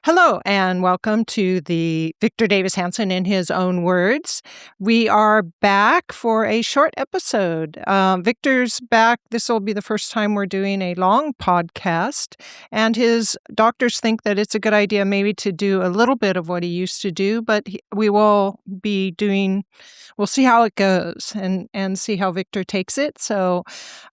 Hello, and welcome to the Victor Davis Hanson in His Own Words. We are back for a short episode. Victor's back. This will be the first time we're doing a long podcast, and his doctors think that it's a good idea maybe to do a little bit of what he used to do, but we'll see how it goes and see how Victor takes it. So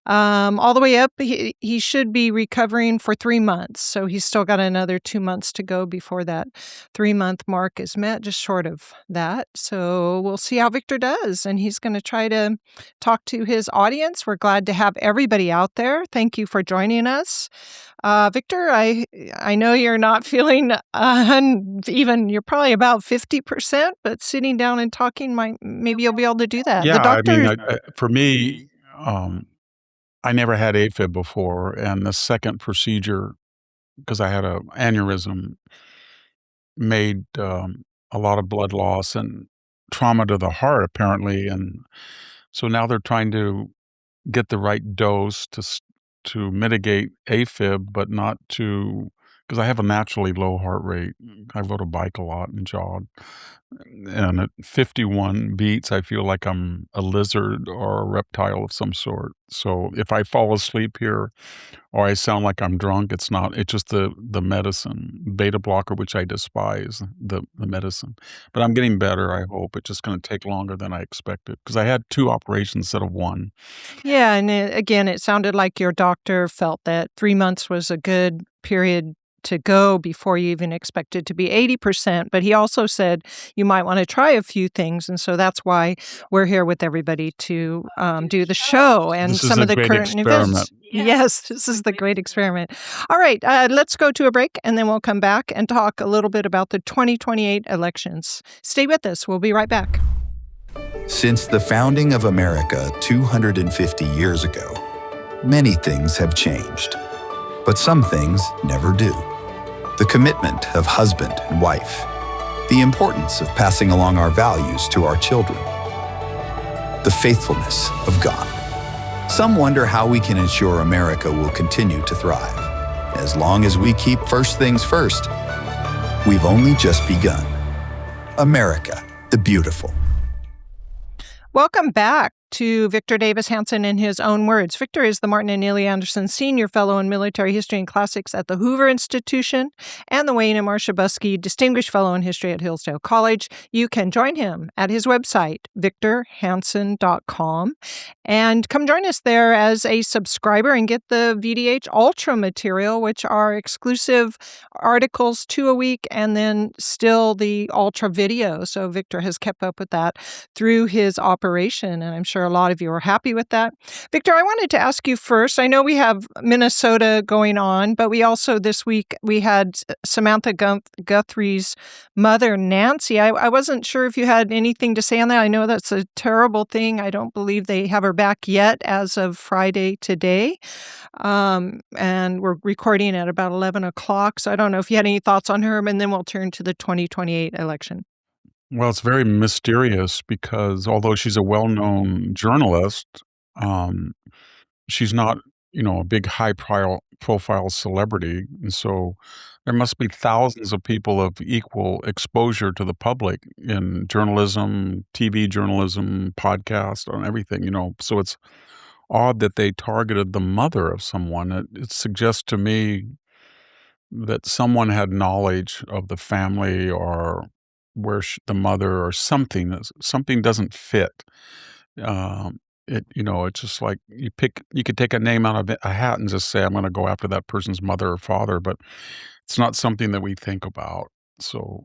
all the way up, he should be recovering for 3 months. So he's still got another 2 months to go before that 3-month mark is met, just short of that. So we'll see how Victor does. And he's going to try to talk to his audience. We're glad to have everybody out there. Thank you for joining us. Victor, I know you're not feeling even, you're probably about 50%, but sitting down and talking, maybe you'll be able to do that. Yeah, The doctor, for me, I never had AFib before, and the second procedure, because I had an aneurysm, made a lot of blood loss and trauma to the heart, apparently, and so now they're trying to get the right dose to mitigate AFib, but not to, because I have a naturally low heart rate. I rode a bike a lot and jogged. And at 51 beats, I feel like I'm a lizard or a reptile of some sort. So if I fall asleep here or I sound like I'm drunk, it's just the medicine, beta blocker, which I despise, the medicine. But I'm getting better, I hope. It's just going to take longer than I expected because I had 2 operations instead of 1. yeah, and again, it sounded like your doctor felt that 3 months was a good period to go before you even expected to be 80%. But he also said you might want to try a few things. And so that's why we're here with everybody to do the show and This is some a of the great current experiment. events. Yes, this is the great experiment. All right, let's go to a break and then we'll come back and talk a little bit about the 2028 elections. Stay with us. We'll be right back. Since the founding of America 250 years ago, many things have changed, but some things never do. The commitment of husband and wife, the importance of passing along our values to our children, the faithfulness of God. Some wonder how we can ensure America will continue to thrive. As long as we keep first things first, we've only just begun. America, the beautiful. Welcome back to Victor Davis Hanson in His Own Words. Victor is the Martin and Neely Anderson Senior Fellow in Military History and Classics at the Hoover Institution and the Wayne and Marcia Buskey Distinguished Fellow in History at Hillsdale College. You can join him at his website, victorhanson.com, and come join us there as a subscriber and get the VDH Ultra material, which are exclusive articles, 2 a week, and then still the Ultra video. So Victor has kept up with that through his operation, and I'm sure a lot of you are happy with that. Victor, I wanted to ask you first. I know we have Minnesota going on, but we also this week we had Samantha Guthrie's mother, Nancy. I wasn't sure if you had anything to say on that. I know that's a terrible thing. I don't believe they have her back yet as of Friday today. And we're recording at about 11 o'clock. So I don't know if you had any thoughts on her, and then we'll turn to the 2028 election. Well, it's very mysterious because although she's a well-known journalist, she's not, a big high-profile celebrity. And so there must be thousands of people of equal exposure to the public in journalism, TV journalism, podcast, and everything, So it's odd that they targeted the mother of someone. It suggests to me that someone had knowledge of the family or where the mother or something doesn't fit. It's just like you could take a name out of a hat and just say, I'm going to go after that person's mother or father, but it's not something that we think about. So,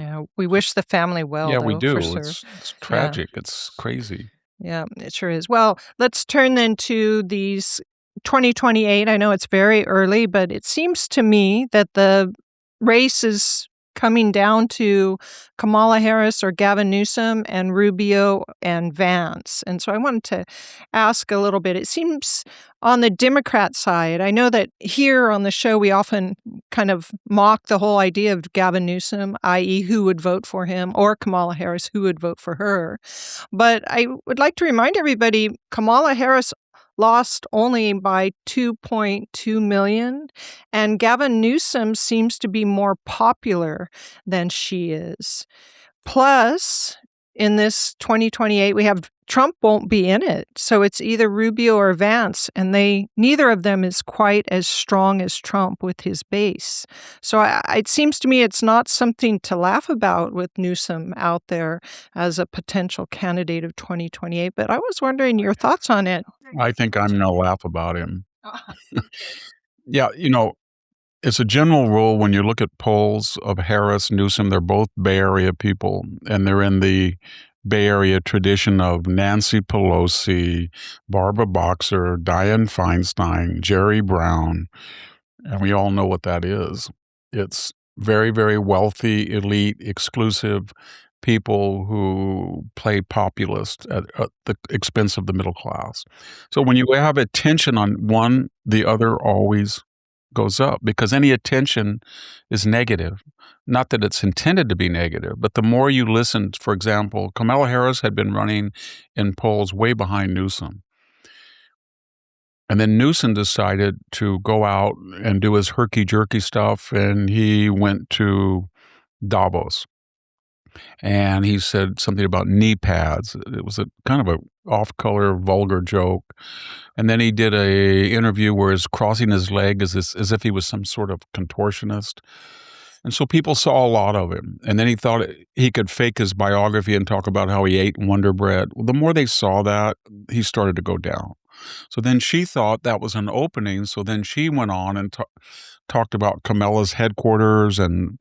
Yeah, we wish the family well, yeah, we though, do. for sure. It's tragic. It's crazy. Yeah, it sure is. Well, let's turn then to these 2028. I know it's very early, but it seems to me that the race is coming down to Kamala Harris or Gavin Newsom and Rubio and Vance. And so I wanted to ask a little bit. It seems on the Democrat side, I know that here on the show we often kind of mock the whole idea of Gavin Newsom, i.e. who would vote for him, or Kamala Harris, who would vote for her. But I would like to remind everybody, Kamala Harris lost only by 2.2 million, and Gavin Newsom seems to be more popular than she is. Plus, in this 2028, we have Trump won't be in it. So it's either Rubio or Vance, and neither of them is quite as strong as Trump with his base. So it seems to me it's not something to laugh about with Newsom out there as a potential candidate of 2028. But I was wondering your thoughts on it. I think I'm going to laugh about him. Yeah, it's a general rule when you look at polls of Harris, Newsom, they're both Bay Area people, and they're in the Bay Area tradition of Nancy Pelosi, Barbara Boxer, Dianne Feinstein, Jerry Brown, and we all know what that is. It's very, very wealthy, elite, exclusive people who play populist at the expense of the middle class. So when you have attention on one, the other always goes up, because any attention is negative. Not that it's intended to be negative, but the more you listen, for example, Kamala Harris had been running in polls way behind Newsom. And then Newsom decided to go out and do his herky-jerky stuff, and he went to Davos. And he said something about knee pads. It was a kind of a off-color, vulgar joke. And then he did a interview where he's crossing his leg as if he was some sort of contortionist. And so people saw a lot of him. And then he thought he could fake his biography and talk about how he ate Wonder Bread. Well, the more they saw that, he started to go down. So then she thought that was an opening. So then she went on and talked about Kamala's headquarters and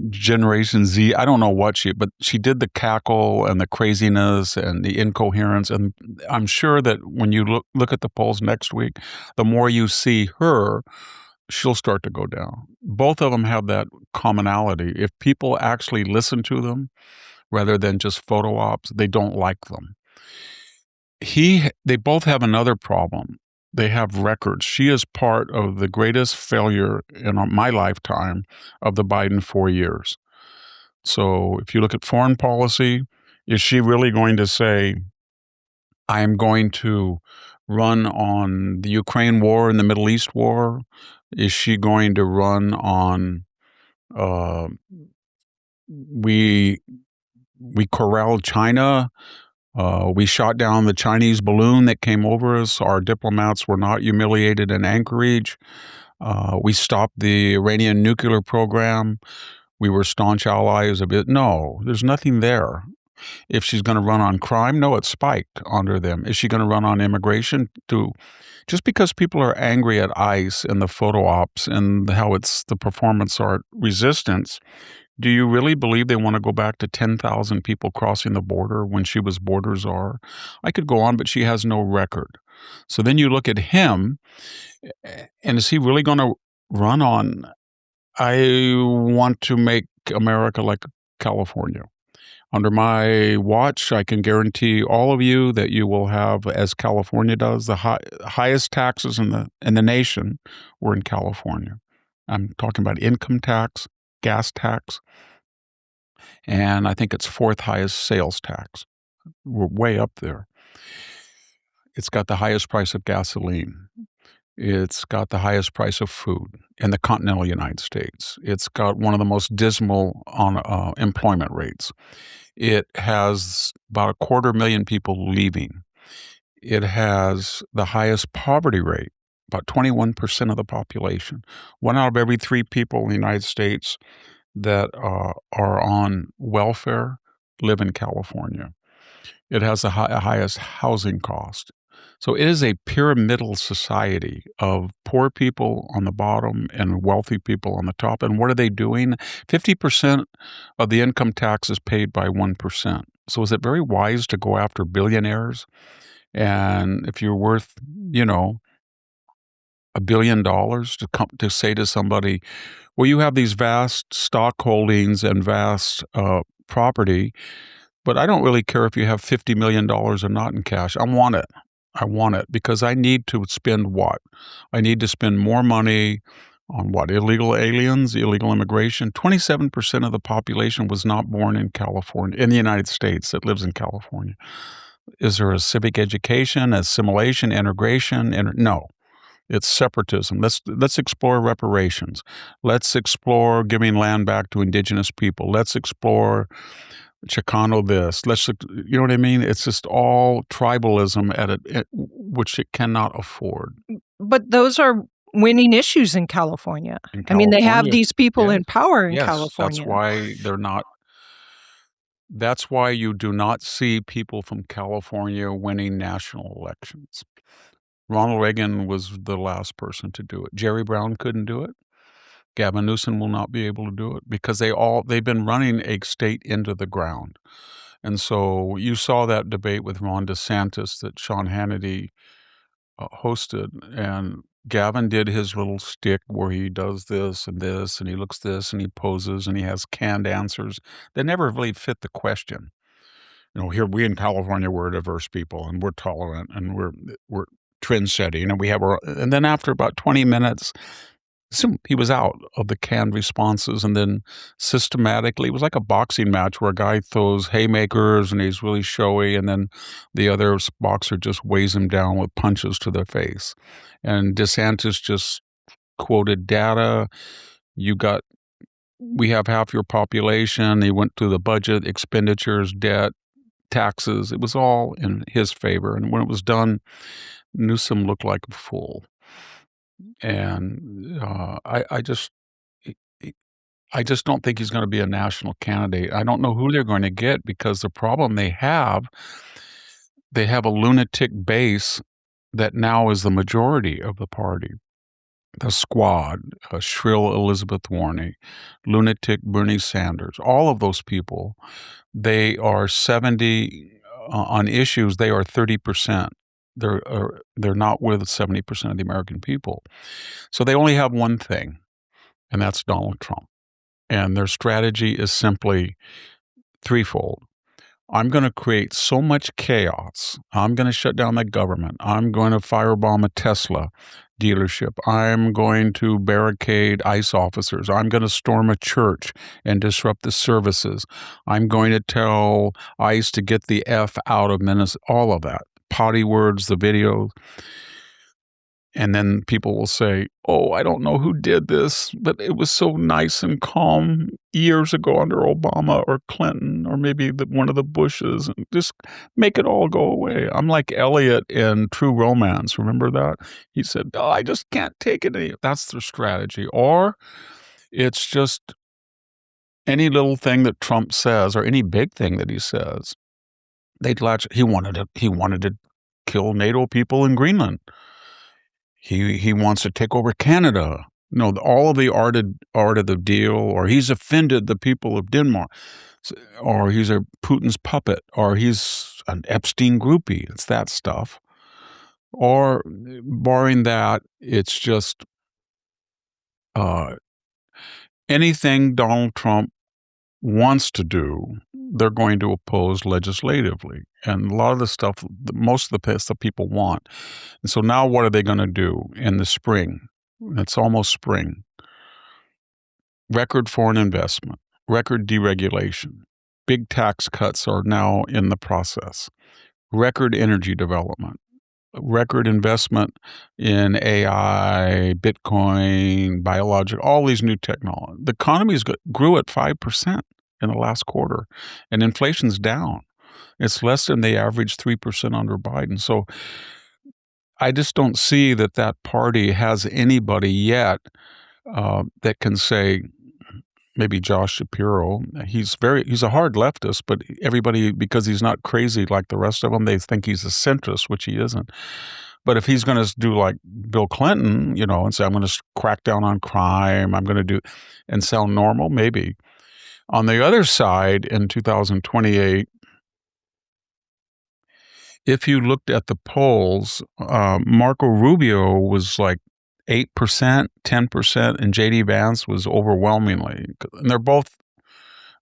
Generation Z. I don't know what but she did the cackle and the craziness and the incoherence. And I'm sure that when you look at the polls next week, the more you see her, she'll start to go down. Both of them have that commonality. If people actually listen to them rather than just photo ops, they don't like them. They both have another problem. They have records. She is part of the greatest failure in my lifetime of the Biden 4 years. So if you look at foreign policy, is she really going to say, I am going to run on the Ukraine war and the Middle East war? Is she going to run on we corralled China? We shot down the Chinese balloon that came over us. Our diplomats were not humiliated in Anchorage. We stopped the Iranian nuclear program. We were staunch allies of it. No, there's nothing there. If she's going to run on crime, no, it's spiked under them. Is she going to run on immigration? Just because people are angry at ICE and the photo ops and how it's the performance art resistance, do you really believe they want to go back to 10,000 people crossing the border when she was border czar? I could go on, but she has no record. So then you look at him, and is he really going to run on, I want to make America like California? Under my watch, I can guarantee all of you that you will have, as California does, the highest taxes in the nation were in California. I'm talking about income tax, gas tax, and I think it's fourth highest sales tax. We're way up there. It's got the highest price of gasoline. It's got the highest price of food in the continental United States. It's got one of the most dismal employment rates. It has about 250,000 people leaving. It has the highest poverty rate, about 21% of the population. 1 out of every 3 people in the United States that are on welfare live in California. It has the highest housing cost. So it is a pyramidal society of poor people on the bottom and wealthy people on the top. And what are they doing? 50% of the income tax is paid by 1%. So is it very wise to go after billionaires? And if you're worth, $1 billion to say to somebody, well, you have these vast stock holdings and vast property, but I don't really care if you have $50 million or not in cash. I want it. I want it because I need to spend what? I need to spend more money on what? Illegal aliens, illegal immigration. 27% of the population was not born in California, in the United States, that lives in California. Is there a civic education, assimilation, integration? No. It's separatism. Let's explore reparations. Let's explore giving land back to indigenous people. Let's explore Chicano this. You know what I mean? It's just all tribalism which it cannot afford. But those are winning issues in California. I mean, they have these people in power in California. That's why they're not. That's why you do not see people from California winning national elections. Ronald Reagan was the last person to do it. Jerry Brown couldn't do it. Gavin Newsom will not be able to do it because they've been running a state into the ground. And so you saw that debate with Ron DeSantis that Sean Hannity hosted, and Gavin did his little stick where he does this, and he looks this, and he poses, and he has canned answers that never really fit the question. Here we in California, we're a diverse people, and we're tolerant, and we're trend setting, and and then after about 20 minutes, he was out of the canned responses, and then systematically, it was like a boxing match where a guy throws haymakers and he's really showy, and then the other boxer just weighs him down with punches to the face. And DeSantis just quoted data. We have half your population. He went through the budget, expenditures, debt, taxes. It was all in his favor. And when it was done, Newsom looked like a fool. And I just don't think he's going to be a national candidate. I don't know who they're going to get, because the problem they have a lunatic base that now is the majority of the party. The Squad, shrill Elizabeth Warren, lunatic Bernie Sanders, all of those people, they are 70 on issues. They are 30%. They're not with 70% of the American people. So they only have one thing, and that's Donald Trump. And their strategy is simply threefold. I'm going to create so much chaos. I'm going to shut down the government. I'm going to firebomb a Tesla dealership. I'm going to barricade ICE officers. I'm going to storm a church and disrupt the services. I'm going to tell ICE to get the F out of Minnesota. All of that. Potty words, the video. And then people will say, oh, I don't know who did this, but it was so nice and calm years ago under Obama or Clinton or maybe one of the Bushes, and just make it all go away. I'm like Elliot in True Romance. Remember that? He said, oh, I just can't take it. That's their strategy. Or it's just any little thing that Trump says or any big thing that he says. They'd latch. He wanted to kill NATO people in Greenland. He wants to take over Canada. No, all of the art of the deal, or he's offended the people of Denmark, or he's a Putin's puppet, or he's an Epstein groupie. It's that stuff. Or barring that, it's just anything Donald Trump wants to do, they're going to oppose legislatively. And a lot of the stuff, most of the people want. And so now what are they going to do in the spring? It's almost spring. Record foreign investment, record deregulation, big tax cuts are now in the process, record energy development, record investment in AI, Bitcoin, biological, all these new technologies. The economy grew at 5% in the last quarter, and inflation's down. It's less than the average 3% under Biden. So I just don't see that party has anybody yet that can say, maybe Josh Shapiro. He's a hard leftist, but everybody, because he's not crazy like the rest of them, they think he's a centrist, which he isn't. But if he's going to do like Bill Clinton, and say, I'm going to crack down on crime, I'm going to do, and sound normal, maybe. On the other side, in 2028, if you looked at the polls, Marco Rubio was like 8%, 10%, and J.D. Vance was overwhelmingly. And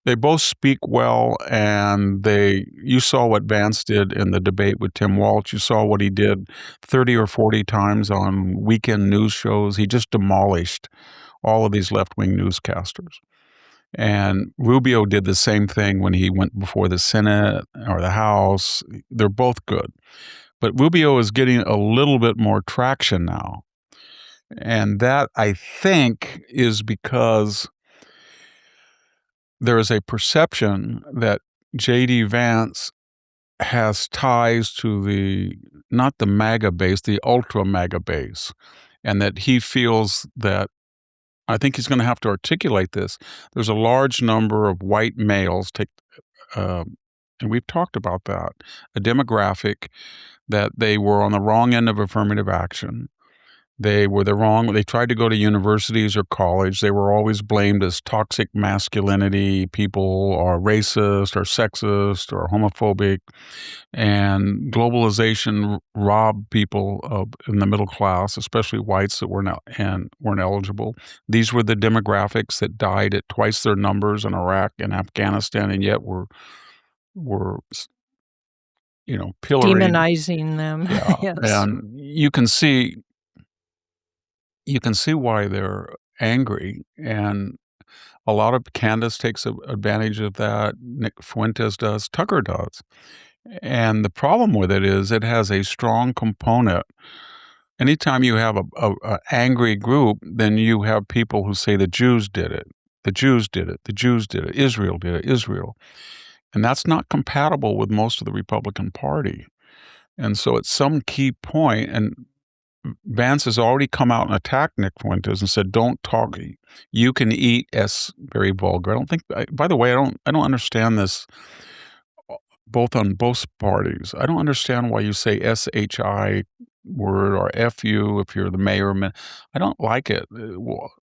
they both speak well, and you saw what Vance did in the debate with Tim Walz. You saw what he did 30 or 40 times on weekend news shows. He just demolished all of these left-wing newscasters. And Rubio did the same thing when he went before the Senate or the House. They're both good. But Rubio is getting a little bit more traction now. And that, I think, is because there is a perception that J.D. Vance has ties to not the MAGA base, the ultra MAGA base, and that he feels that, I think he's going to have to articulate this. There's a large number of white males, and we've talked about that, a demographic that they were on the wrong end of affirmative action. They tried to go to universities or college. They were always blamed as toxic masculinity. People are racist or sexist or homophobic. And globalization robbed people in the middle class, especially whites that weren't eligible. These were the demographics that died at twice their numbers in Iraq and Afghanistan, and yet were pilloried. Demonizing them. Yeah. Yes. And you can see why they're angry, and a lot of Candace takes advantage of that. Nick Fuentes does. Tucker does. And the problem with it is it has a strong component. Anytime you have a angry group, then you have people who say the Jews did it. The Jews did it. The Jews did it. Israel did it. Israel. And that's not compatible with most of the Republican Party. And so at some key point, and Vance has already come out and attacked Nick Fuentes and said, "Don't talk. You can eat s." Very vulgar. I don't think. By the way, I don't understand this. Both on both parties, I don't understand why you say SHI word or FU if you're the mayor. I don't like it.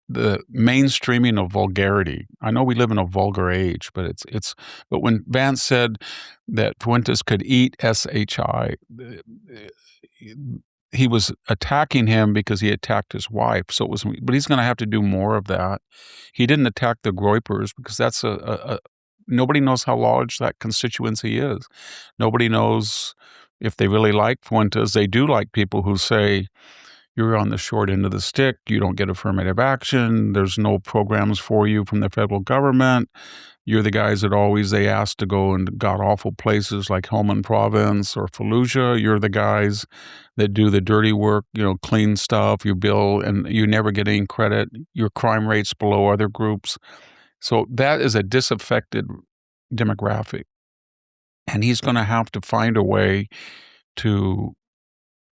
The mainstreaming of vulgarity. I know we live in a vulgar age, but But when Vance said that Fuentes could eat SHI, he was attacking him because he attacked his wife. So but he's going to have to do more of that. He didn't attack the Groypers because that's nobody knows how large that constituency is. Nobody knows if they really like Fuentes. They do like people who say, you're on the short end of the stick, you don't get affirmative action, there's no programs for you from the federal government, you're the guys that they ask to go in god-awful places like Helmand Province or Fallujah, you're the guys that do the dirty work, clean stuff, you bill, and you never get any credit, your crime rate's below other groups. So that is a disaffected demographic. And he's going to have to find a way to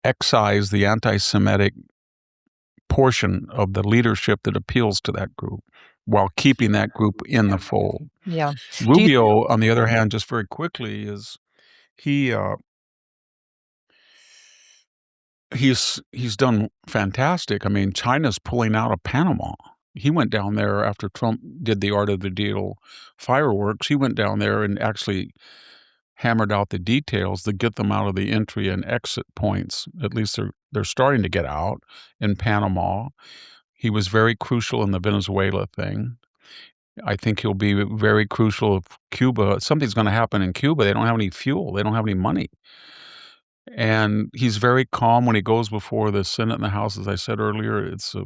excise the anti-Semitic portion of the leadership that appeals to that group while keeping that group in the fold. Yeah. Rubio, on the other hand, just very quickly, is he's done fantastic. I mean, China's pulling out of Panama. He went down there after Trump did the Art of the Deal fireworks. He went down there and actually hammered out the details to get them out of the entry and exit points. At least they're starting to get out in Panama. He was very crucial in the Venezuela thing. I think he'll be very crucial if Cuba, something's going to happen in Cuba. They don't have any fuel. They don't have any money. And he's very calm when he goes before the Senate and the House. As I said earlier, it's a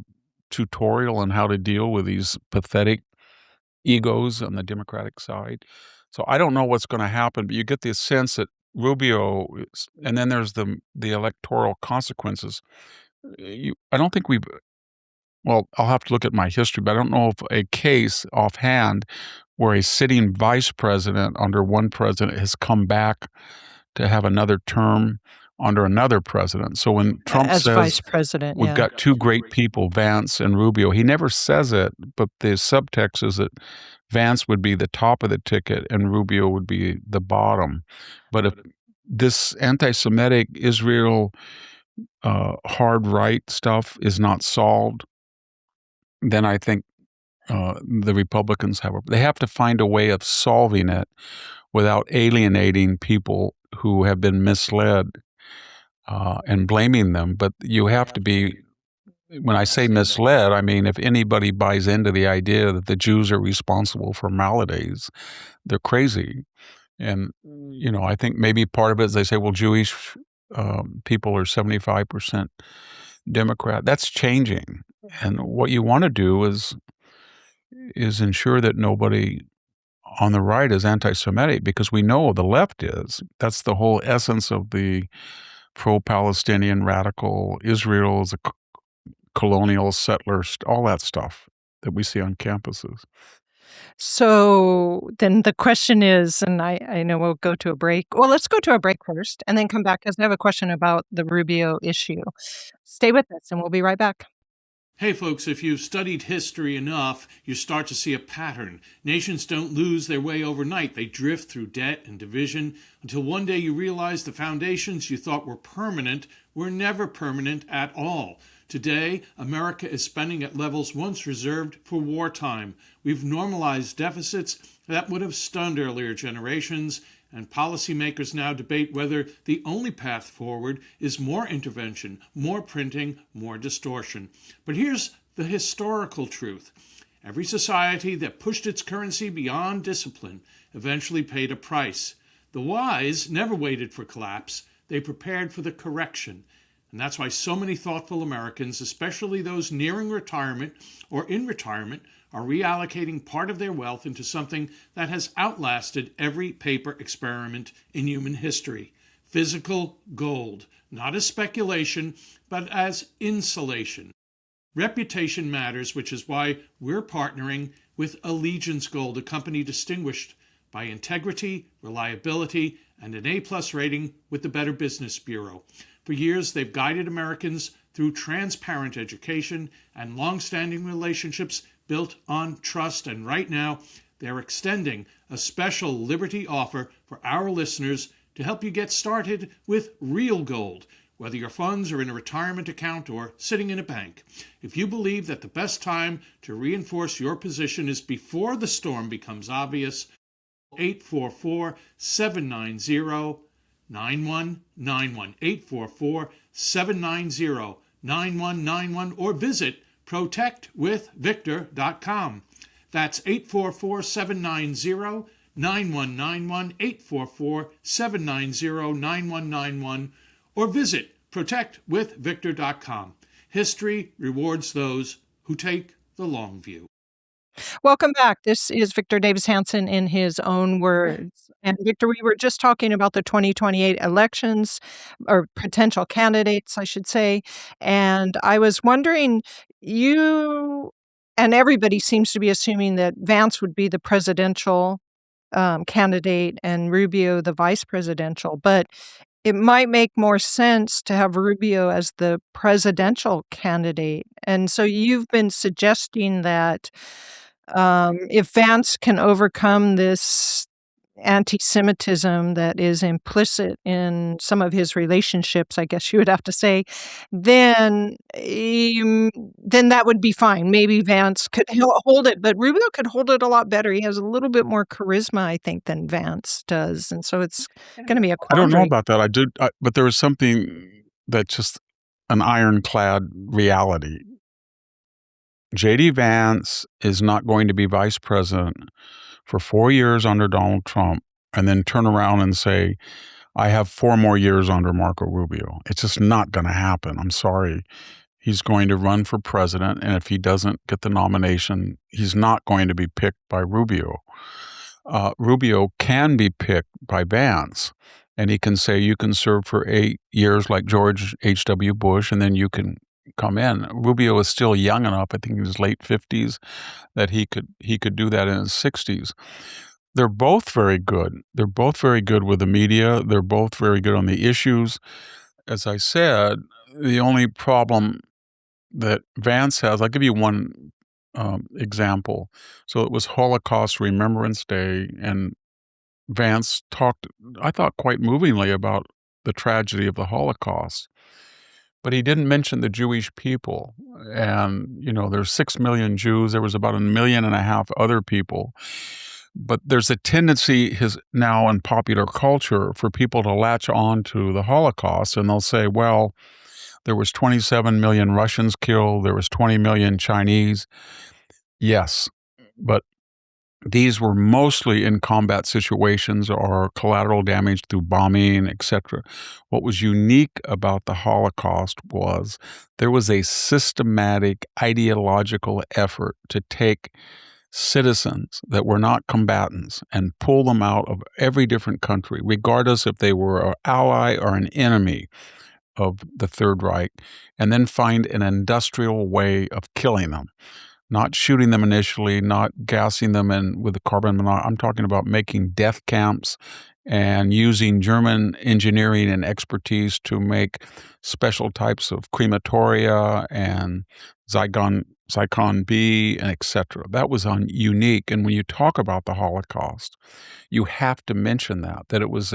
tutorial on how to deal with these pathetic egos on the Democratic side. So I don't know what's going to happen, but you get the sense that Rubio, and then there's the electoral consequences. I don't think well, I'll have to look at my history, but I don't know of a case offhand where a sitting vice president under one president has come back to have another term under another president. So when Trump as says vice president, we've got two great people, Vance and Rubio, he never says it, but the subtext is that Vance would be the top of the ticket and Rubio would be the bottom. But if this anti-Semitic Israel hard right stuff is not solved, then I think the Republicans they have to find a way of solving it without alienating people who have been misled and blaming them. But you have to be, when I say misled, I mean if anybody buys into the idea that the Jews are responsible for maladies, they're crazy. And, I think maybe part of it is they say, well, Jewish people are 75% Democrat. That's changing. And what you want to do is is ensure that nobody on the right is anti-Semitic, because we know the left is. That's the whole essence of the pro-Palestinian radical Israel is a colonial settlers, all that stuff that we see on campuses. So then the question is, and I know we'll go to a break. Well, let's go to a break first and then come back because I have a question about the Rubio issue. Stay with us and we'll be right back. Hey folks, if you've studied history enough, you start to see a pattern. Nations don't lose their way overnight. They drift through debt and division until one day you realize the foundations you thought were permanent were never permanent at all. Today, America is spending at levels once reserved for wartime. We've normalized deficits that would have stunned earlier generations, and policymakers now debate whether the only path forward is more intervention, more printing, more distortion. But here's the historical truth. Every society that pushed its currency beyond discipline eventually paid a price. The wise never waited for collapse. They prepared for the correction. And that's why so many thoughtful Americans, especially those nearing retirement or in retirement, are reallocating part of their wealth into something that has outlasted every paper experiment in human history: physical gold, not as speculation, but as insulation. Reputation matters, which is why we're partnering with Allegiance Gold, a company distinguished by integrity, reliability, and an A+ rating with the Better Business Bureau. For years, they've guided Americans through transparent education and long-standing relationships built on trust. And right now, they're extending a special Liberty offer for our listeners to help you get started with real gold, whether your funds are in a retirement account or sitting in a bank. If you believe that the best time to reinforce your position is before the storm becomes obvious, 844-790-9191, 844-790-9191, or visit protectwithvictor.com. That's 844-790-9191, 844-790-9191, or visit protectwithvictor.com. History rewards those who take the long view. Welcome back. This is Victor Davis Hanson in his own words. And Victor, we were just talking about the 2028 elections, or potential candidates, I should say. And I was wondering, you and everybody seems to be assuming that Vance would be the presidential candidate and Rubio the vice presidential. But it might make more sense to have Rubio as the presidential candidate. And so you've been suggesting that if Vance can overcome this anti-Semitism that is implicit in some of his relationships, I guess you would have to say, then that would be fine. Maybe Vance could hold it, but Rubio could hold it a lot better. He has a little bit more charisma, I think, than Vance does, and so it's going to be a quandary. I don't know about that. But there was something that's just an ironclad reality. J.D. Vance is not going to be vice president for 4 years under Donald Trump and then turn around and say, I have 4 more years under Marco Rubio. It's just not going to happen. I'm sorry. He's going to run for president, and if he doesn't get the nomination, he's not going to be picked by Rubio. Rubio can be picked by Vance, and he can say, you can serve for 8 years like George H.W. Bush, and then you can come in. Rubio is still young enough, I think in his late 50s, that he could do that in his 60s. They're both very good. They're both very good with the media. They're both very good on the issues. As I said, the only problem that Vance has, I'll give you one example. So it was Holocaust Remembrance Day, and Vance talked, I thought, quite movingly about the tragedy of the Holocaust. But he didn't mention the Jewish people. And, there's 6 million Jews. There was about 1.5 million other people. But there's a tendency now in popular culture for people to latch on to the Holocaust, and they'll say, well, there was 27 million Russians killed. There was 20 million Chinese. Yes, but these were mostly in combat situations or collateral damage through bombing, etc. What was unique about the Holocaust was there was a systematic ideological effort to take citizens that were not combatants and pull them out of every different country, regardless if they were an ally or an enemy of the Third Reich, and then find an industrial way of killing them. Not shooting them initially, not gassing them in with the carbon monoxide. I'm talking about making death camps and using German engineering and expertise to make special types of crematoria and Zygon B, and etc. That was unique. And when you talk about the Holocaust, you have to mention that it was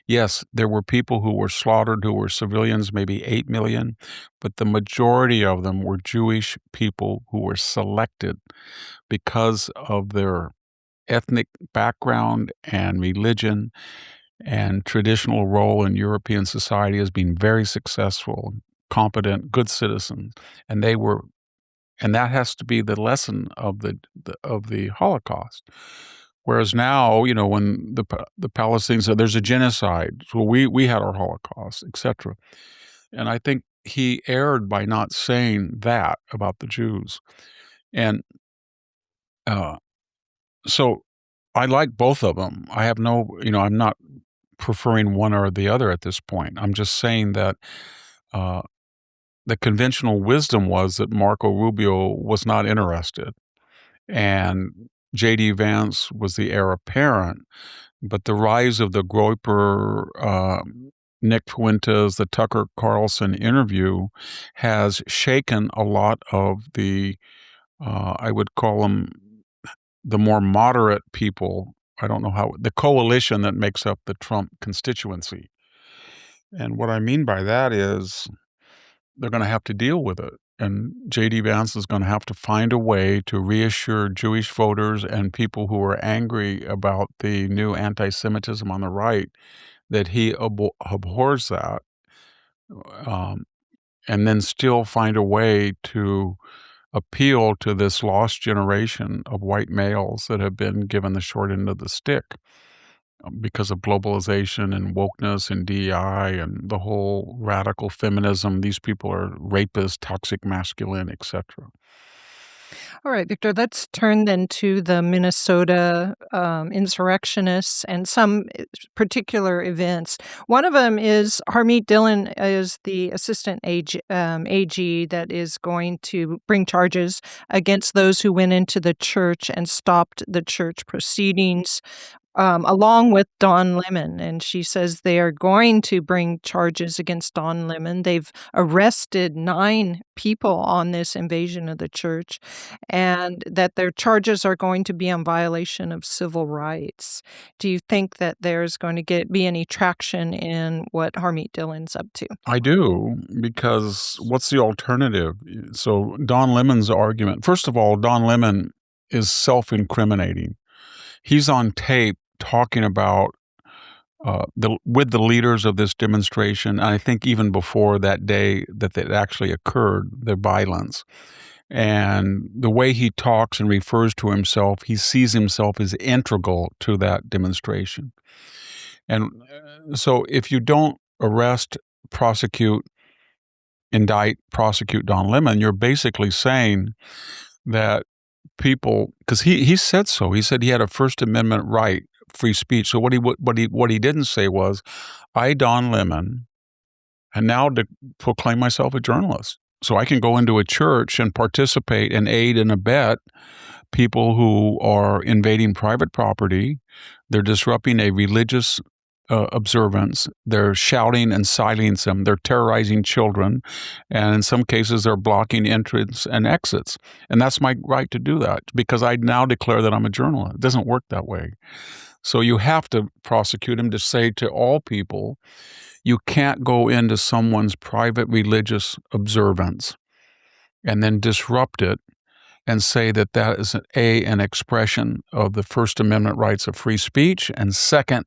yes, there were people who were slaughtered who were civilians, maybe 8 million, but the majority of them were Jewish people who were selected because of their ethnic background and religion and traditional role in European society as being very successful, competent, good citizens. And that has to be the lesson of the Holocaust. Whereas now, when the Palestinians say there's a genocide, so we had our Holocaust, etc. And I think he erred by not saying that about the Jews. And so I like both of them. I have I'm not preferring one or the other at this point. I'm just saying that the conventional wisdom was that Marco Rubio was not interested. And J.D. Vance was the heir apparent, but the rise of the Groyper, Nick Fuentes, the Tucker Carlson interview has shaken a lot of the, I would call them the more moderate people. I don't know the coalition that makes up the Trump constituency. And what I mean by that is they're going to have to deal with it. And J.D. Vance is going to have to find a way to reassure Jewish voters and people who are angry about the new anti-Semitism on the right that he abhors that, and then still find a way to appeal to this lost generation of white males that have been given the short end of the stick because of globalization and wokeness and DEI and the whole radical feminism. These people are rapists, toxic masculine, etc. All right, Victor, let's turn then to the Minnesota insurrectionists and some particular events. One of them is Harmeet Dillon is the assistant AG that is going to bring charges against those who went into the church and stopped the church proceedings, along with Don Lemon. And she says they are going to bring charges against Don Lemon. They've arrested 9 people on this invasion of the church, and that their charges are going to be on violation of civil rights. Do you think that there's going to be any traction in what Harmeet Dillon's up to? I do, because what's the alternative? So Don Lemon's argument, first of all, Don Lemon is self-incriminating. He's on tape talking about with the leaders of this demonstration, and I think even before that day that it actually occurred, the violence. And the way he talks and refers to himself, he sees himself as integral to that demonstration. And so if you don't arrest, indict, prosecute Don Lemon, you're basically saying that people, because he said so. He said he had a First Amendment right, free speech. So what he didn't say was, I, Don Lemon, and now to proclaim myself a journalist, so I can go into a church and participate and aid and abet people who are invading private property. They're disrupting a religious observance. They're shouting and silencing them. They're terrorizing children. And in some cases, they're blocking entrance and exits. And that's my right to do that because I now declare that I'm a journalist. It doesn't work that way. So you have to prosecute him to say to all people, you can't go into someone's private religious observance and then disrupt it and say that that is an expression of the First Amendment rights of free speech, and second,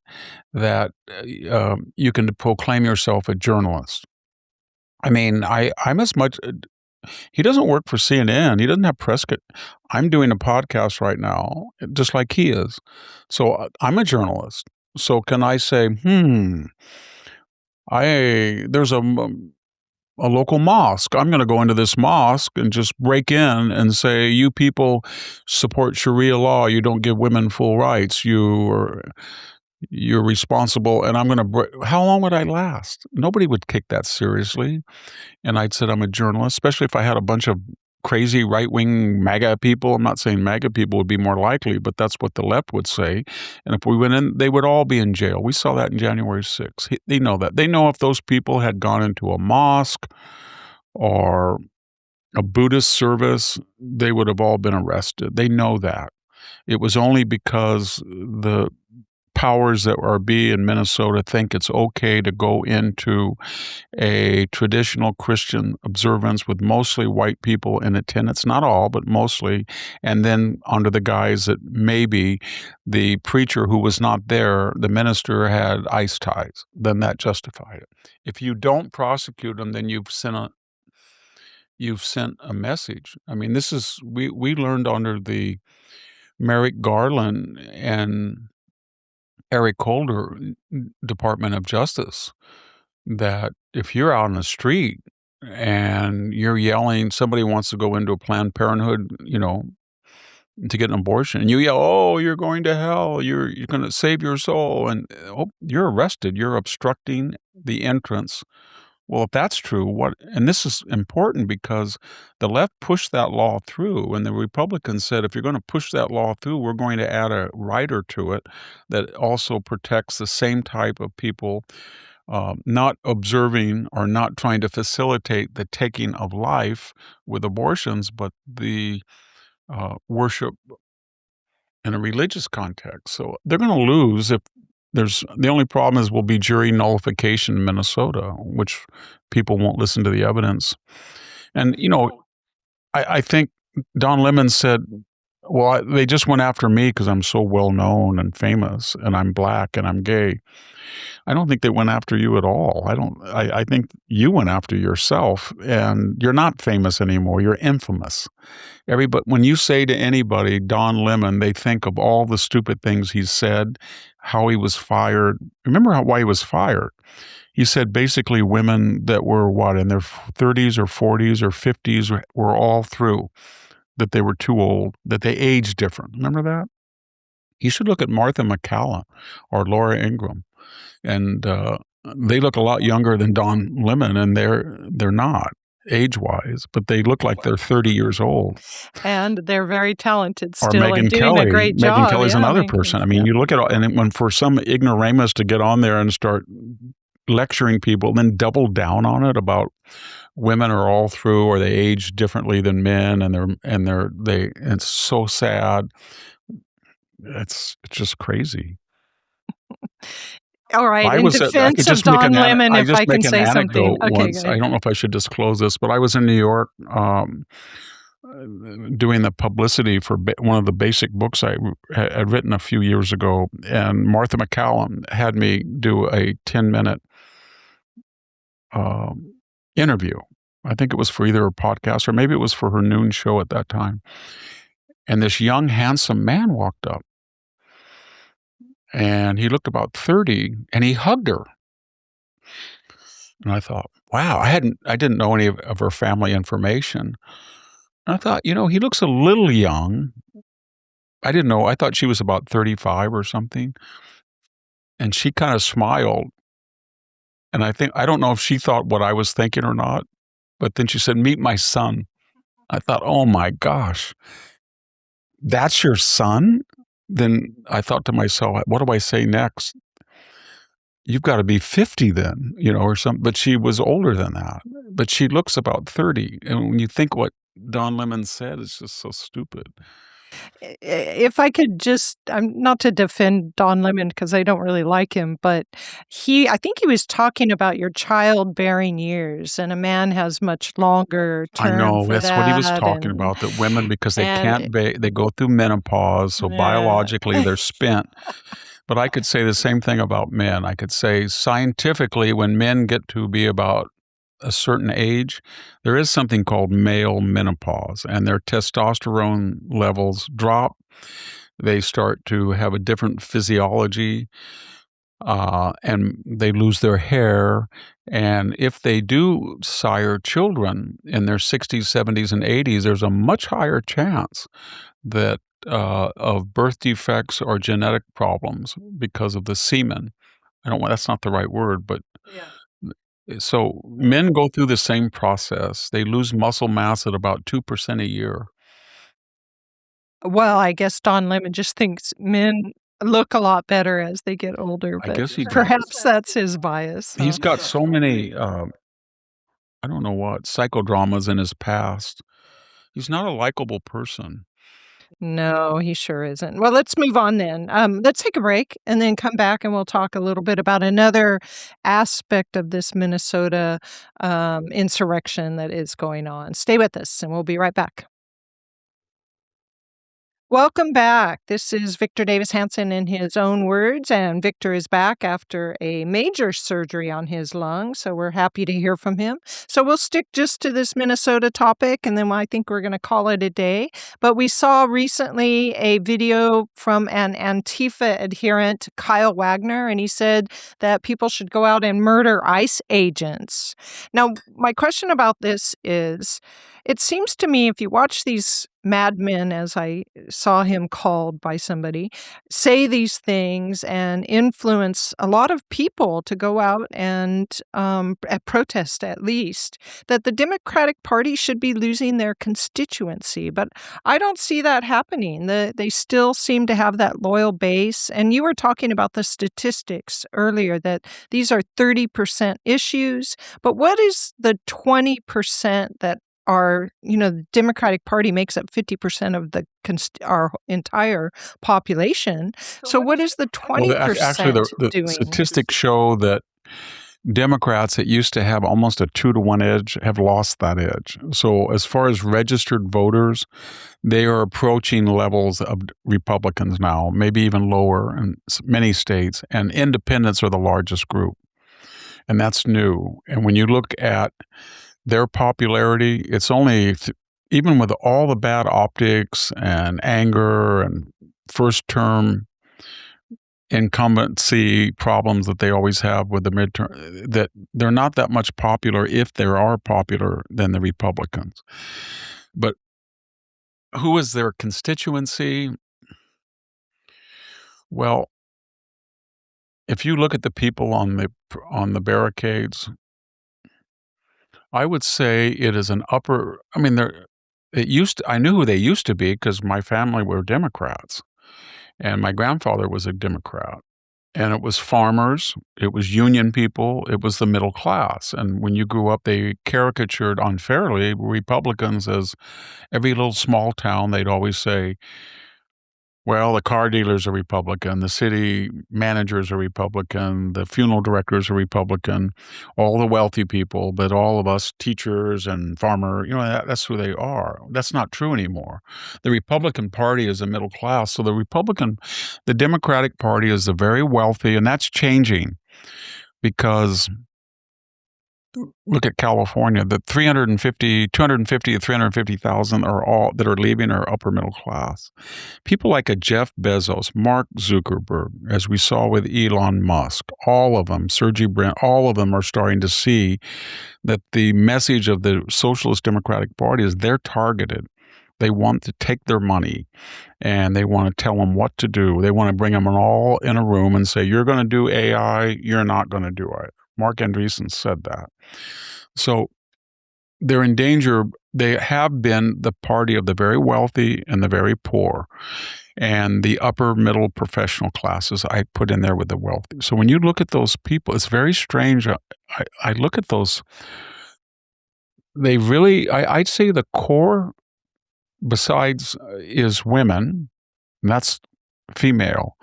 that you can proclaim yourself a journalist. I mean, I'm as much. He doesn't work for CNN. He doesn't have press. I'm doing a podcast right now, just like he is. So I'm a journalist. So can I say, there's a a local mosque. I'm going to go into this mosque and just break in and say, you people support Sharia law. You don't give women full rights. You're responsible. And I'm going to how long would I last? Nobody would take that seriously. And I'd said I'm a journalist, especially if I had a bunch of crazy right-wing MAGA people. I'm not saying MAGA people would be more likely, but that's what the left would say. And if we went in, they would all be in jail. We saw that in January 6th. They know that. They know if those people had gone into a mosque or a Buddhist service, they would have all been arrested. They know that. It was only because the powers that be in Minnesota think it's okay to go into a traditional Christian observance with mostly white people in attendance, not all, but mostly, and then under the guise that maybe the preacher who was not there, the minister, had ice ties, then that justified it. If you don't prosecute them, then you've sent a message. I mean, this is we learned under the Merrick Garland and Eric Holder Department of Justice that if you're out on the street and you're yelling, somebody wants to go into a Planned Parenthood, to get an abortion, and you yell, "Oh, you're going to hell! You're going to save your soul!" and you're arrested. You're obstructing the entrance. Well, if that's true, and this is important because the left pushed that law through, and the Republicans said, if you're going to push that law through, we're going to add a rider to it that also protects the same type of people, not observing or not trying to facilitate the taking of life with abortions, but the worship in a religious context. So they're going to lose if the only problem will be jury nullification in Minnesota, which people won't listen to the evidence. And, I think Don Lemon said, well, they just went after me because I'm so well known and famous and I'm black and I'm gay. I don't think they went after you at all. I think you went after yourself, and you're not famous anymore. You're infamous. When you say to anybody, Don Lemon, they think of all the stupid things he said, how he was fired. Remember why he was fired? He said basically women that were in their 30s or 40s or 50s were all through, that they were too old, that they aged different. Remember that? You should look at Martha McCallum or Laura Ingraham. And they look a lot younger than Don Lemon, and they're not age-wise, but they look like they're 30 years old. And they're very talented Or still and doing a great job. Megyn Kelly's another person. I mean, you look at when for some ignoramus to get on there and start lecturing people, then double down on it about women are all through or they age differently than men, and it's so sad. It's just crazy. All right. In defense of Don Lemon, if I can say something. Okay, I don't know if I should disclose this, but I was in New York doing the publicity for one of the basic books I had written a few years ago, and Martha McCallum had me do a 10-minute interview. I think it was for either a podcast or maybe it was for her noon show at that time. And this young, handsome man walked up. And he looked about 30, and he hugged her. And I thought, wow, I didn't know any of her family information. And I thought, he looks a little young. I didn't know. I thought she was about 35 or something. And she kind of smiled. And I don't know if she thought what I was thinking or not, but then she said, "Meet my son." I thought, oh my gosh, that's your son? Then I thought to myself, what do I say next? You've got to be 50 then, or something. But she was older than that. But she looks about 30. And when you think what Don Lemon said, it's just so stupid. If I could not to defend Don Lemon because I don't really like him, but I think he was talking about your childbearing years, and a man has much longer term. I know, that's what he was that, talking about, that women, because they can't they go through menopause, so biologically they're spent. But I could say the same thing about men. I could say scientifically, when men get to be about a certain age, there is something called male menopause, and their testosterone levels drop. They start to have a different physiology. and they lose their hair. And if they do sire children in their 60s, 70s, and 80s, there's a much higher chance that of birth defects or genetic problems because of the semen. That's not the right word, but so men go through the same process. They lose muscle mass at about 2% a year. Well, I guess Don Lemon just thinks men look a lot better as they get older, I but guess he does. perhaps that's his bias. He's got so many, I don't know what, psychodramas in his past. He's not a likable person. No, he sure isn't. Well, let's move on then. Let's take a break and then come back and we'll talk a little bit about another aspect of this Minnesota insurrection that is going on. Stay with us and we'll be right back. Welcome back. This is Victor Davis Hanson in his own words, and Victor is back after a major surgery on his lung, so we're happy to hear from him. So we'll stick just to this Minnesota topic, and then I think we're going to call it a day. But we saw recently a video from an Antifa adherent, Kyle Wagner, and he said that people should go out and murder ICE agents. Now, my question about this is, it seems to me if you watch these madmen, as I saw him called by somebody, say these things and influence a lot of people to go out and protest at least, that the Democratic Party should be losing their constituency. But I don't see that happening. They still seem to have that loyal base. And you were talking about the statistics earlier, that these are 30% issues. But what is the 20% that the Democratic Party makes up 50% of our entire population. So what is the 20% actually, the doing? Statistics show that Democrats that used to have almost a 2-to-1 edge have lost that edge. So as far as registered voters, they are approaching levels of Republicans now, maybe even lower in many states, and independents are the largest group. And that's new. And when you look at their popularity, it's only, even with all the bad optics and anger and first-term incumbency problems that they always have with the midterm, that they're not that much popular, if they are popular, than the Republicans. But who is their constituency? Well, if you look at the people on the barricades, I would say it is an upper. I mean, I knew who they used to be because my family were Democrats, and my grandfather was a Democrat. And it was farmers, it was union people, it was the middle class. And when you grew up, they caricatured unfairly Republicans as every little small town. They'd always say, well, the car dealers are Republican, the city managers are Republican, the funeral directors are Republican, all the wealthy people, but all of us teachers and farmer, that's who they are. That's not true anymore. The Republican Party is a middle class. So the Democratic Party is the very wealthy, and that's changing because look at California. The 250 to 350,000 that are leaving are upper middle class. People like a Jeff Bezos, Mark Zuckerberg, as we saw with Elon Musk, all of them, Sergey Brin, all of them are starting to see that the message of the Socialist Democratic Party is they're targeted. They want to take their money and they want to tell them what to do. They want to bring them all in a room and say, you're going to do AI, you're not going to do it. Mark Andreessen said that. So they're in danger. They have been the party of the very wealthy and the very poor, and the upper middle professional classes I put in there with the wealthy. So when you look at those people, it's very strange. I look at those. They really, I'd say the core, besides, is women, and that's female.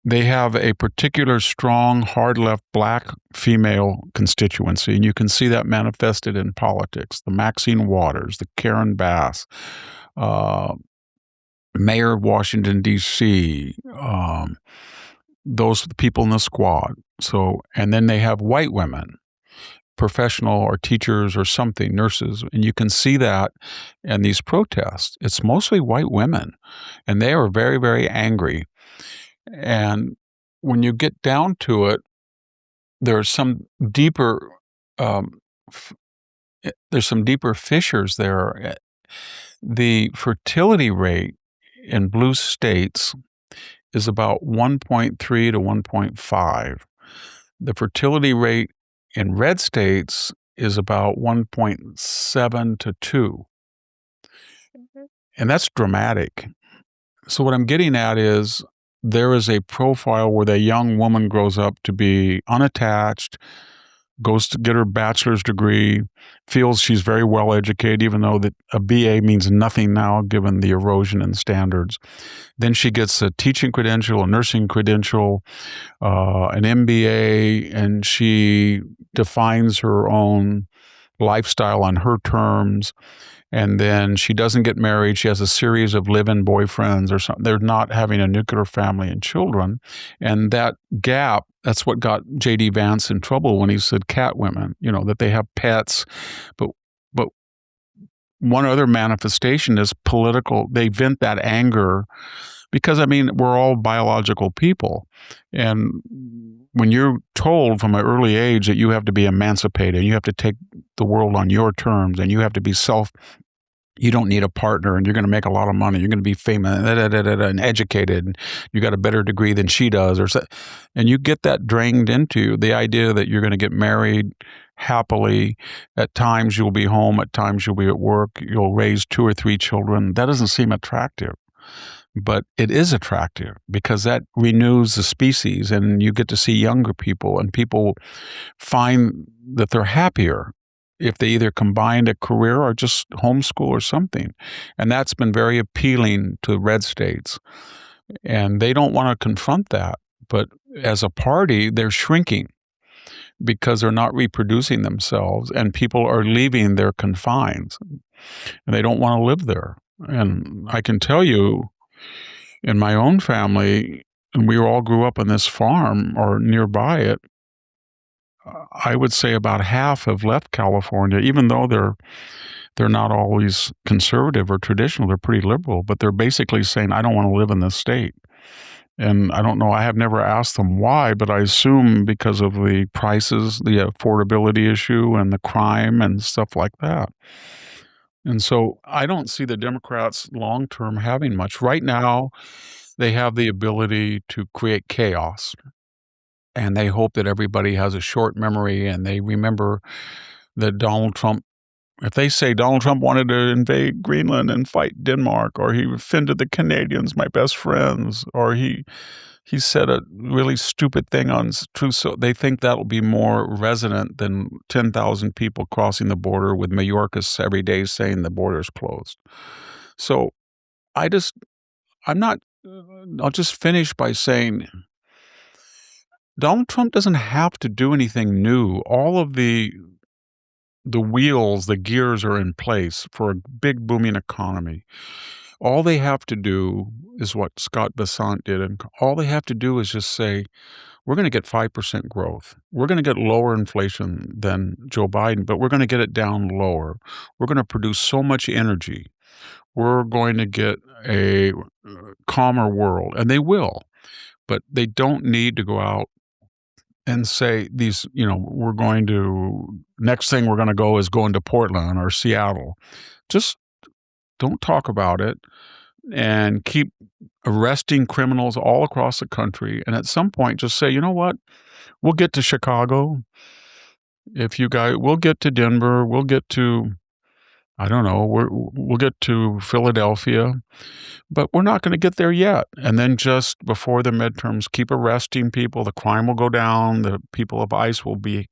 They have a particular strong, hard-left, black female constituency, and you can see that manifested in politics. The Maxine Waters, the Karen Bass, Mayor of Washington, D.C., those people in the squad. So, and then they have white women, professional or teachers or something, nurses, and you can see that in these protests. It's mostly white women, and they are very, very angry. And when you get down to it, there's some deeper fissures there. The fertility rate in blue states is about 1.3 to 1.5. The fertility rate in red states is about 1.7 to 2. And that's dramatic. So what I'm getting at is there is a profile where the young woman grows up to be unattached, goes to get her bachelor's degree, feels she's very well educated, even though that a BA means nothing now given the erosion in standards. Then she gets a teaching credential, a nursing credential, an MBA, and she defines her own lifestyle on her terms. And then she doesn't get married. She has a series of live-in boyfriends or something. They're not having a nuclear family and children. And that gap, that's what got J.D. Vance in trouble when he said cat women, that they have pets. But one other manifestation is political. They vent that anger because, we're all biological people. And when you're told from an early age that you have to be emancipated, you have to take the world on your terms, and you have to be you don't need a partner, and you're going to make a lot of money, you're going to be famous and educated, and you got a better degree than she does, and you get that drained into the idea that you're going to get married happily. At times you'll be home, at times you'll be at work, you'll raise 2 or 3 children. That doesn't seem attractive. But it is attractive because that renews the species, and you get to see younger people, and people find that they're happier if they either combined a career or just homeschool or something. And that's been very appealing to red states. And they don't want to confront that. But as a party, they're shrinking because they're not reproducing themselves, and people are leaving their confines, and they don't want to live there. And I can tell you, in my own family, and we all grew up on this farm or nearby it, I would say about half have left California, even though they're not always conservative or traditional. They're pretty liberal, but they're basically saying, I don't want to live in this state. And I don't know, I have never asked them why, but I assume because of the prices, the affordability issue, and the crime and stuff like that. And so I don't see the Democrats long-term having much. Right now, they have the ability to create chaos. And they hope that everybody has a short memory, and they remember that Donald Trump, if they say Donald Trump wanted to invade Greenland and fight Denmark, or he offended the Canadians, my best friends, or he said a really stupid thing on Truth, so they think that'll be more resonant than 10,000 people crossing the border with Mayorkas every day saying the border's closed. So I'll just finish by saying Donald Trump doesn't have to do anything new. All of the wheels, the gears are in place for a big booming economy. All they have to do is what Scott Bessant did, and all they have to do is just say, we're going to get 5% growth. We're going to get lower inflation than Joe Biden, but we're going to get it down lower. We're going to produce so much energy. We're going to get a calmer world, and they will. But they don't need to go out and say next thing we're going to go is going to Portland or Seattle. Just don't talk about it, and keep arresting criminals all across the country. And at some point, just say, you know what? We'll get to Chicago. We'll get to Denver. We'll get to, I don't know, we'll get to Philadelphia, but we're not going to get there yet. And then just before the midterms, keep arresting people. The crime will go down. The people of ICE will be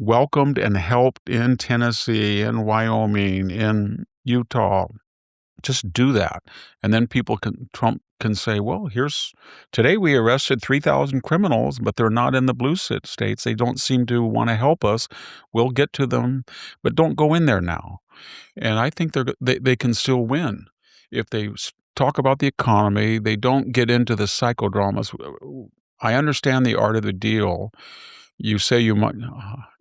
welcomed and helped in Tennessee, in Wyoming, in Utah. Just do that. And then Trump can say, well, today we arrested 3,000 criminals, but they're not in the blue states. They don't seem to want to help us. We'll get to them, but don't go in there now. And I think they can still win if they talk about the economy. They don't get into the psychodramas. I understand the art of the deal. You say you might,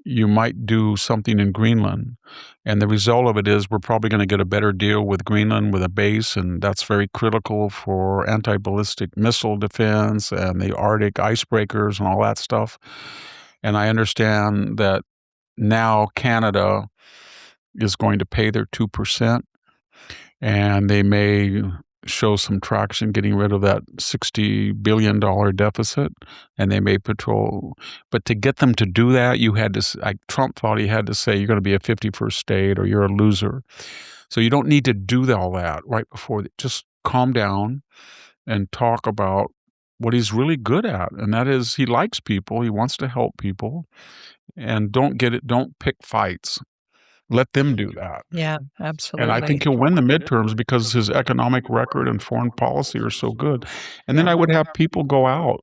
you might do something in Greenland. And the result of it is we're probably going to get a better deal with Greenland with a base, and that's very critical for anti-ballistic missile defense and the Arctic icebreakers and all that stuff. And I understand that now Canada is going to pay their 2%, and they may show some traction getting rid of that $60 billion deficit, and they may patrol. But to get them to do that, you had to, like Trump thought he had to say, you're going to be a 51st state or you're a loser. So you don't need to do all that right before. Just calm down and talk about what he's really good at, and that is he likes people, he wants to help people, and don't pick fights. Let them do that. Yeah, And absolutely. I think he'll win the midterms because his economic record and foreign policy are so good. And then I would have people go out.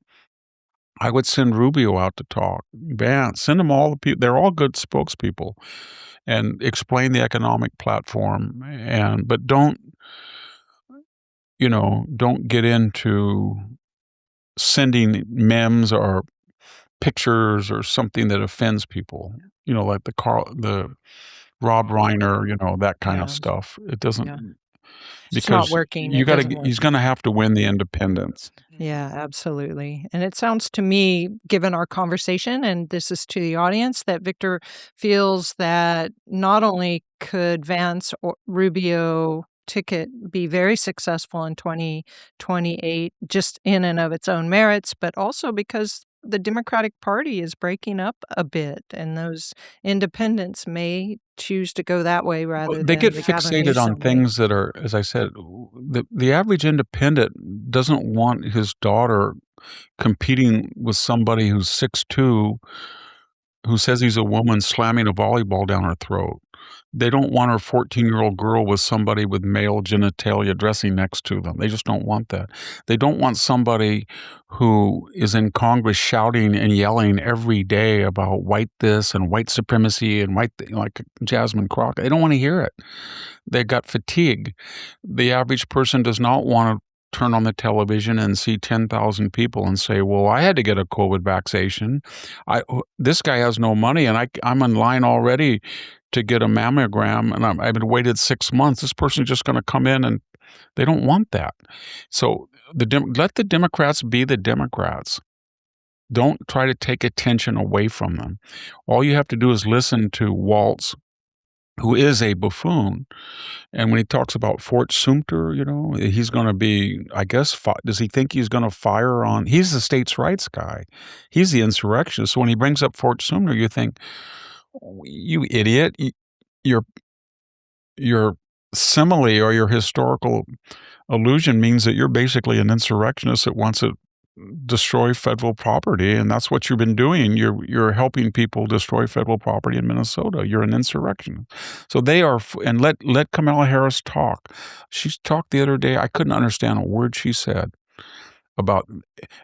I would send Rubio out to talk. Vance, send them all the people. They're all good spokespeople, and explain the economic platform. But don't get into sending memes or pictures or something that offends people. Like the Rob Reiner, that kind of stuff. It doesn't, It's not because working. he's going to have to win the independents. Yeah, absolutely. And it sounds to me, given our conversation, and this is to the audience, that Victor feels that not only could Vance or Rubio ticket be very successful in 2028 just in and of its own merits, but also because the Democratic Party is breaking up a bit, and those independents may choose to go that way rather than They get the Gavin fixated on Newsom way. things that are, as I said, the average independent doesn't want his daughter competing with somebody who's 6'2", who says he's a woman, slamming a volleyball down her throat. They don't want her 14-year-old girl with somebody with male genitalia dressing next to them. They just don't want that. They don't want somebody who is in Congress shouting and yelling every day about white this and white supremacy and like Jasmine Crockett. They don't want to hear it. They got fatigue. The average person does not want to turn on the television and see 10,000 people and say, well, I had to get a COVID vaccination. This guy has no money, and I'm in line already to get a mammogram, and I've been waited 6 months. This person's just going to come in, and they don't want that. So let the Democrats be the Democrats. Don't try to take attention away from them. All you have to do is listen to Waltz, who is a buffoon. And when he talks about Fort Sumter, he's going to be, I guess, does he think he's going to fire on? He's the states' rights guy. He's the insurrectionist. So when he brings up Fort Sumter, you think, you idiot, your simile or your historical allusion means that you're basically an insurrectionist that wants to destroy federal property, and that's what you've been doing. You're helping people destroy federal property in Minnesota. You're an insurrectionist. So they are, and let Kamala Harris talk. She talked the other day. I couldn't understand a word she said about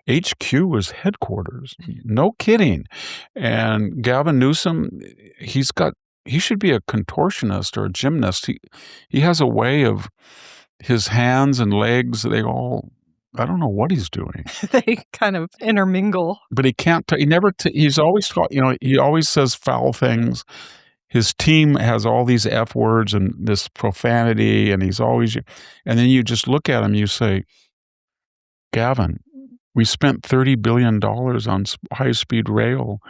HQ as headquarters. No kidding. And Gavin Newsom, he should be a contortionist or a gymnast. He has a way of his hands and legs, I don't know what he's doing. They kind of intermingle. But he can't, he's always taught, he always says foul things. His team has all these F words and this profanity, and and then you just look at him, you say, Gavin, we spent $30 billion on high-speed rail.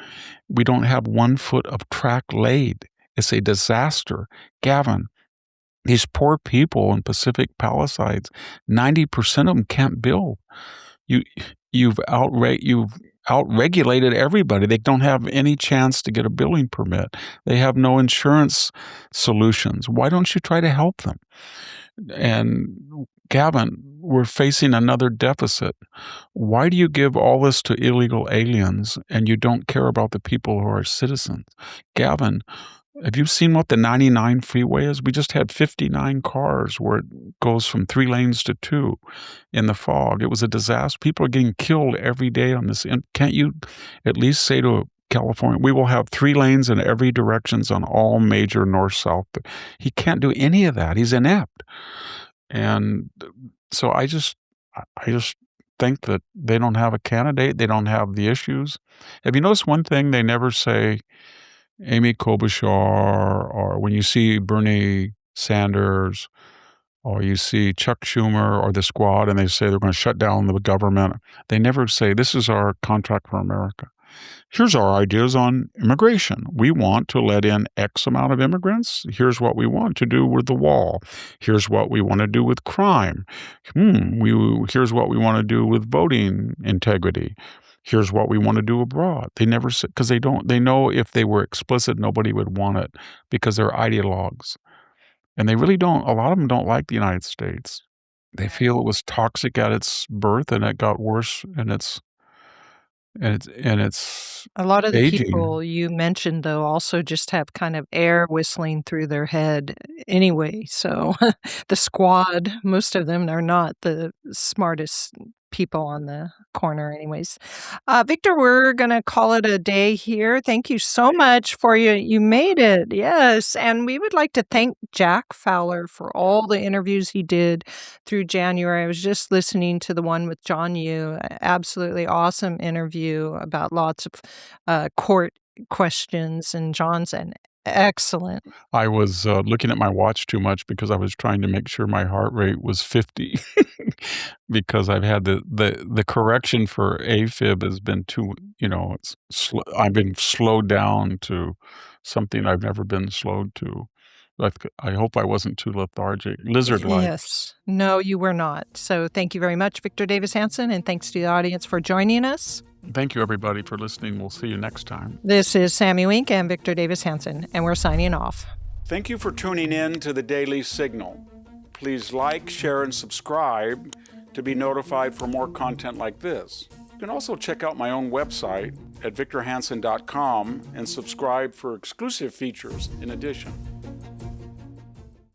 We don't have 1 foot of track laid. It's a disaster. Gavin, these poor people in Pacific Palisades, 90% of them can't build. You've outregulated everybody. They don't have any chance to get a building permit. They have no insurance solutions. Why don't you try to help them? And Gavin, we're facing another deficit. Why do you give all this to illegal aliens and you don't care about the people who are citizens? Gavin, have you seen what the 99 freeway is? We just had 59 cars where it goes from 3 lanes to 2 in the fog. It was a disaster. People are getting killed every day on this. And can't you at least say to California, we will have 3 lanes in every directions on all major north-south? He can't do any of that. He's inept. And so I just think that they don't have a candidate. They don't have the issues. Have you noticed one thing? They never say, Amy Klobuchar, or when you see Bernie Sanders, or you see Chuck Schumer or the Squad, and they say they're going to shut down the government, they never say, this is our contract for America. Here's our ideas on immigration. We want to let in X amount of immigrants. Here's what we want to do with the wall. Here's what we want to do with crime. Here's what we want to do with voting integrity. Here's what we want to do abroad. They never say, because they know if they were explicit, nobody would want it because they're ideologues. And they really don't, a lot of them don't like the United States. They feel it was toxic at its birth and it got worse and it's A lot of the aging. people you mentioned, though, also just have kind of air whistling through their head anyway. So the Squad, most of them are not the smartest people on the corner anyways. Victor, we're going to call it a day here. Thank you so much for you made it. Yes. And we would like to thank Jack Fowler for all the interviews he did through January. I was just listening to the one with John Yoo. Absolutely awesome interview about lots of court questions, and John's an excellent. I was looking at my watch too much because I was trying to make sure my heart rate was 50 because I've had the correction for AFib has been too, I've been slowed down to something I've never been slowed to. I hope I wasn't too lethargic, lizard-like. Yes. No, you were not. So thank you very much, Victor Davis Hanson, and thanks to the audience for joining us. Thank you, everybody, for listening. We'll see you next time. This is Sammy Wink and Victor Davis Hanson, and we're signing off. Thank you for tuning in to the Daily Signal. Please like, share, and subscribe to be notified for more content like this. You can also check out my own website at victorhanson.com and subscribe for exclusive features in addition.